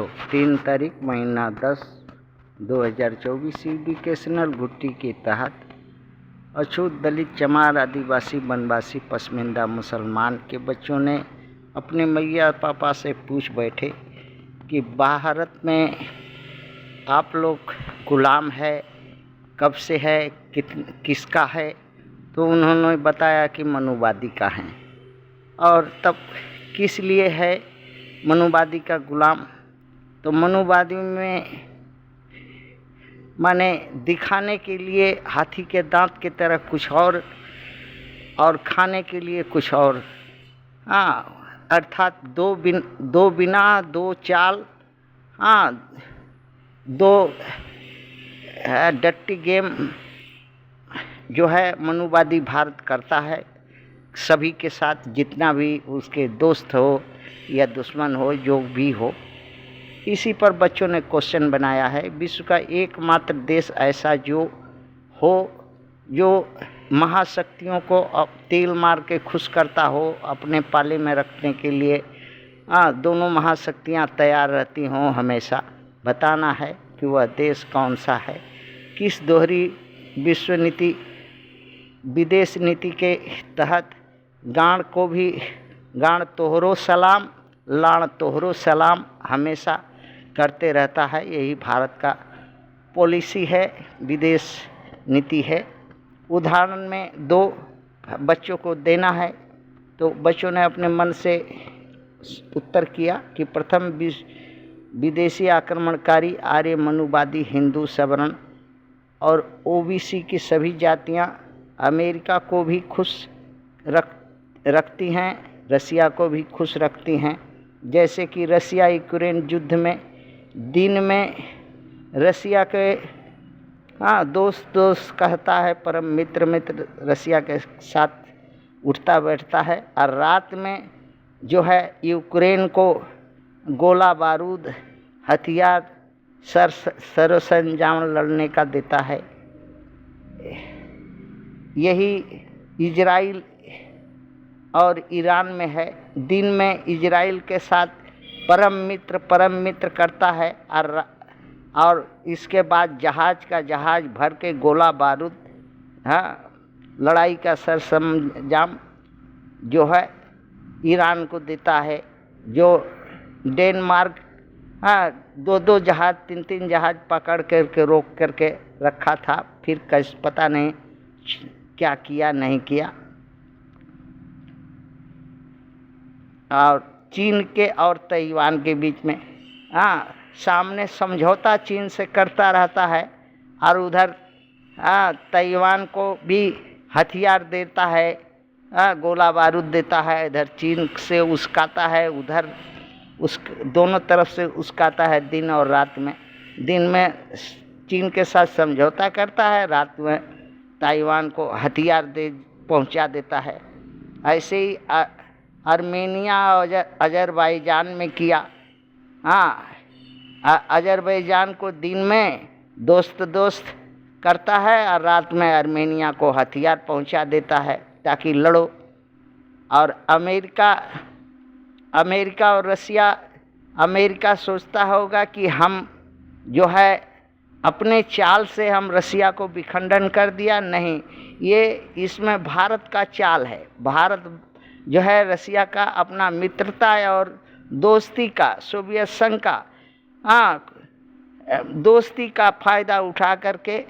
3 तारीख महीना 10 2024 एजुकेशनल घुट्टी के तहत अछूत दलित चमार आदिवासी वनवासी पसमिंदा मुसलमान के बच्चों ने अपने मैया पापा से पूछ बैठे कि भारत में आप लोग गुलाम है, कब से है, किसका है। तो उन्होंने बताया कि मनुवादी का है। और तब किस लिए है मनुवादी का गुलाम? तो मनुवादी में माने दिखाने के लिए हाथी के दांत की तरह कुछ और खाने के लिए कुछ और। अर्थात दो बिना दो चाल, दो डट्टी गेम जो है मनुवादी भारत करता है सभी के साथ, जितना भी उसके दोस्त हो या दुश्मन हो, जो भी हो। इसी पर बच्चों ने क्वेश्चन बनाया है। विश्व का एकमात्र देश ऐसा जो महाशक्तियों को तेल मार के खुश करता हो, अपने पाले में रखने के लिए दोनों महाशक्तियां तैयार रहती हों हमेशा। बताना है कि वह देश कौन सा है। किस दोहरी विश्व नीति विदेश नीति के तहत गाण तोहरो सलाम, लाण तोहरो सलाम हमेशा करते रहता है। यही भारत का पॉलिसी है, विदेश नीति है। उदाहरण में 2 बच्चों को देना है। तो बच्चों ने अपने मन से उत्तर किया कि प्रथम विदेशी आक्रमणकारी आर्य मनुवादी हिंदू सवर्ण और ओबीसी की सभी जातियां अमेरिका को भी खुश रखती हैं, रसिया को भी खुश रखती हैं। जैसे कि रसिया यूक्रेन युद्ध में दिन में रसिया के दोस्त कहता है, परम मित्र रसिया के साथ उठता बैठता है, और रात में जो है यूक्रेन को गोला बारूद हथियार सरसंजाम लड़ने का देता है। यही इजराइल और ईरान में है। दिन में इजराइल के साथ परम मित्र करता है, और इसके बाद जहाज भर के गोला बारूद लड़ाई का सरसंजाम जो है ईरान को देता है। जो डेनमार्क 2 जहाज 3 जहाज पकड़ करके रोक करके रखा था, फिर पता नहीं क्या किया नहीं किया। और चीन के और ताइवान के बीच में सामने समझौता चीन से करता रहता है, और उधर ताइवान को भी हथियार देता है, गोला बारूद देता है। इधर चीन से उस्काता है, उधर दोनों तरफ से उस्काता है, दिन और रात में। दिन में चीन के साथ समझौता करता है, रात में ताइवान को हथियार पहुंचा देता है। ऐसे ही आर्मेनिया और अजरबैजान में किया। अजरबैजान को दिन में दोस्त करता है, और रात में आर्मेनिया को हथियार पहुंचा देता है ताकि लड़ो। और अमेरिका और रसिया, अमेरिका सोचता होगा कि हम जो है अपने चाल से हम रसिया को विखंडन कर दिया। नहीं, ये इसमें भारत का चाल है। भारत जो है रसिया का अपना मित्रता और दोस्ती का, सोवियत संघ का दोस्ती का फायदा उठा करके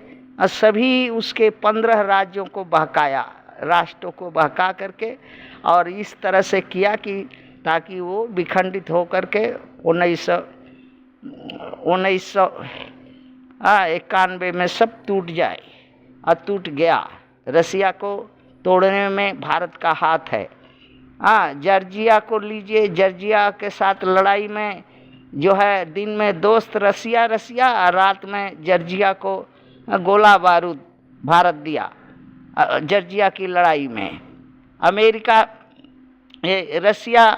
सभी उसके 15 राज्यों को बहकाया, राष्ट्रों को बहका करके, और इस तरह से किया कि ताकि वो विखंडित हो करके 1991 में सब टूट जाए। और टूट गया। रसिया को तोड़ने में भारत का हाथ है। जॉर्जिया को लीजिए, जॉर्जिया के साथ लड़ाई में जो है दिन में दोस्त रसिया, और रात में जॉर्जिया को गोला बारूद भारत दिया। जॉर्जिया की लड़ाई में अमेरिका रसिया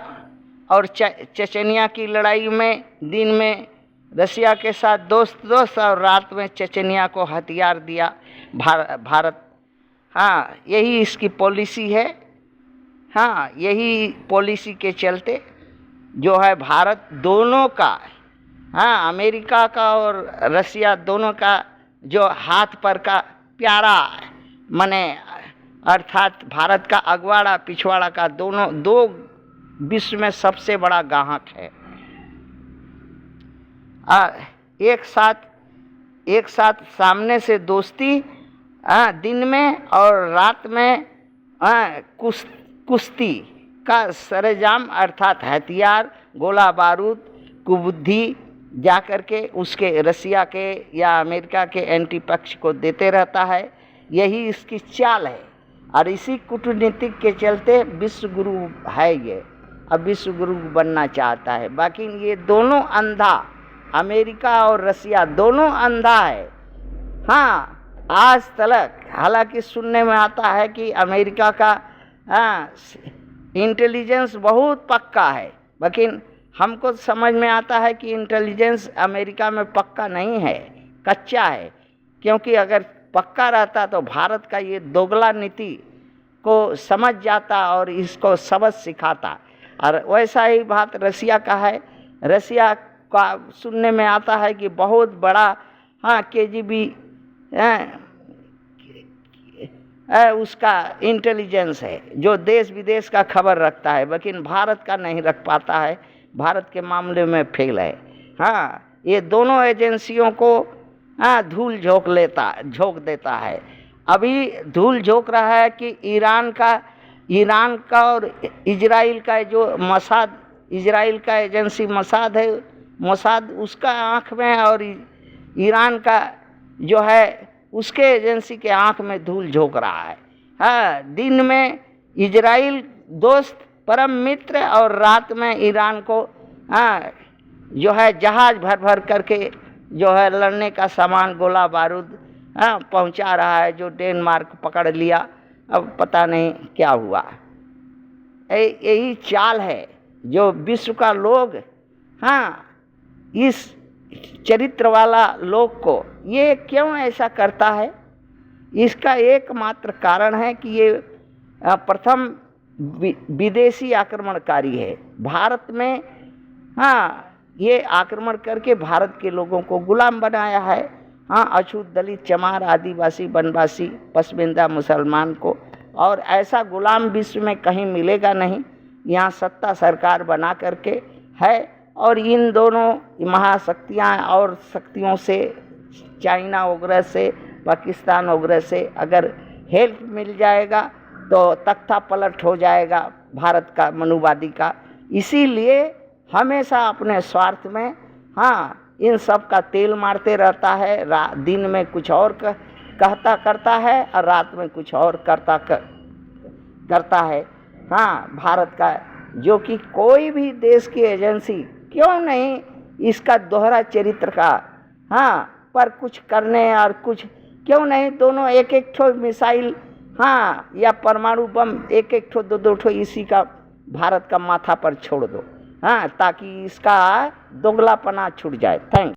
और चेचनिया की लड़ाई में दिन में रसिया के साथ दोस्त और रात में चेचनिया को हथियार दिया भारत। यही इसकी पॉलिसी है। यही पॉलिसी के चलते जो है भारत दोनों का हाँ, अमेरिका का और रसिया दोनों का जो हाथ पर का प्यारा माने अर्थात भारत का अगवाड़ा पिछवाड़ा का दोनों दो विश्व में सबसे बड़ा ग्राहक है। एक साथ सामने से दोस्ती दिन में और रात में कुश्ती का सरंजाम अर्थात हथियार गोला बारूद कुबुद्धि जाकर के उसके रसिया के या अमेरिका के एंटी पक्ष को देते रहता है। यही इसकी चाल है और इसी कूटनीतिक के चलते विश्व गुरु है ये, अब विश्व गुरु बनना चाहता है। बाकी ये दोनों अंधा, अमेरिका और रसिया दोनों अंधा है। हाँ, आज तक हालांकि सुनने में आता है कि अमेरिका का इंटेलिजेंस बहुत पक्का है, लेकिन हमको समझ में आता है कि इंटेलिजेंस अमेरिका में पक्का नहीं है, कच्चा है। क्योंकि अगर पक्का रहता तो भारत का ये दोगला नीति को समझ जाता और इसको सबक सिखाता। और वैसा ही बात रसिया का है। रसिया का सुनने में आता है कि बहुत बड़ा KGB उसका इंटेलिजेंस है जो देश विदेश का खबर रखता है, लेकिन भारत का नहीं रख पाता है, भारत के मामले में फेल है। हाँ, ये दोनों एजेंसियों को धूल झोंक देता है। अभी धूल झोंक रहा है कि ईरान का और इजराइल का जो मोसाद, इजराइल का एजेंसी मोसाद है, मोसाद उसका आँख में और ईरान का जो है उसके एजेंसी के आँख में धूल झोंक रहा है। हाँ, दिन में इजराइल दोस्त परम मित्र और रात में ईरान को जो है जहाज भर करके जो है लड़ने का सामान गोला बारूद पहुंचा रहा है, जो डेनमार्क पकड़ लिया। अब पता नहीं क्या हुआ। यही चाल है जो विश्व का लोग इस चरित्र वाला लोग को ये क्यों ऐसा करता है, इसका एकमात्र कारण है कि ये प्रथम विदेशी आक्रमणकारी है। भारत में ये आक्रमण करके भारत के लोगों को गुलाम बनाया है। अछूत दलित चमार आदिवासी वनवासी पसमिंदा मुसलमान को, और ऐसा गुलाम विश्व में कहीं मिलेगा नहीं। यहाँ सत्ता सरकार बना करके है और इन दोनों महाशक्तियाँ और शक्तियों से चाइना वगैरह से पाकिस्तान वगैरह से अगर हेल्प मिल जाएगा तो तख्ता पलट हो जाएगा भारत का मनुवादी का। इसीलिए हमेशा अपने स्वार्थ में इन सब का तेल मारते रहता है। दिन में कुछ और करता है और रात में कुछ और करता है। भारत का जो कि कोई भी देश की एजेंसी क्यों नहीं इसका दोहरा चरित्र का पर कुछ करने और कुछ क्यों नहीं, दोनों एक ठो मिसाइल या परमाणु बम एक ठो दो ठो इसी का भारत का माथा पर छोड़ दो ताकि इसका दोगलापना छूट जाए। थैंक्स।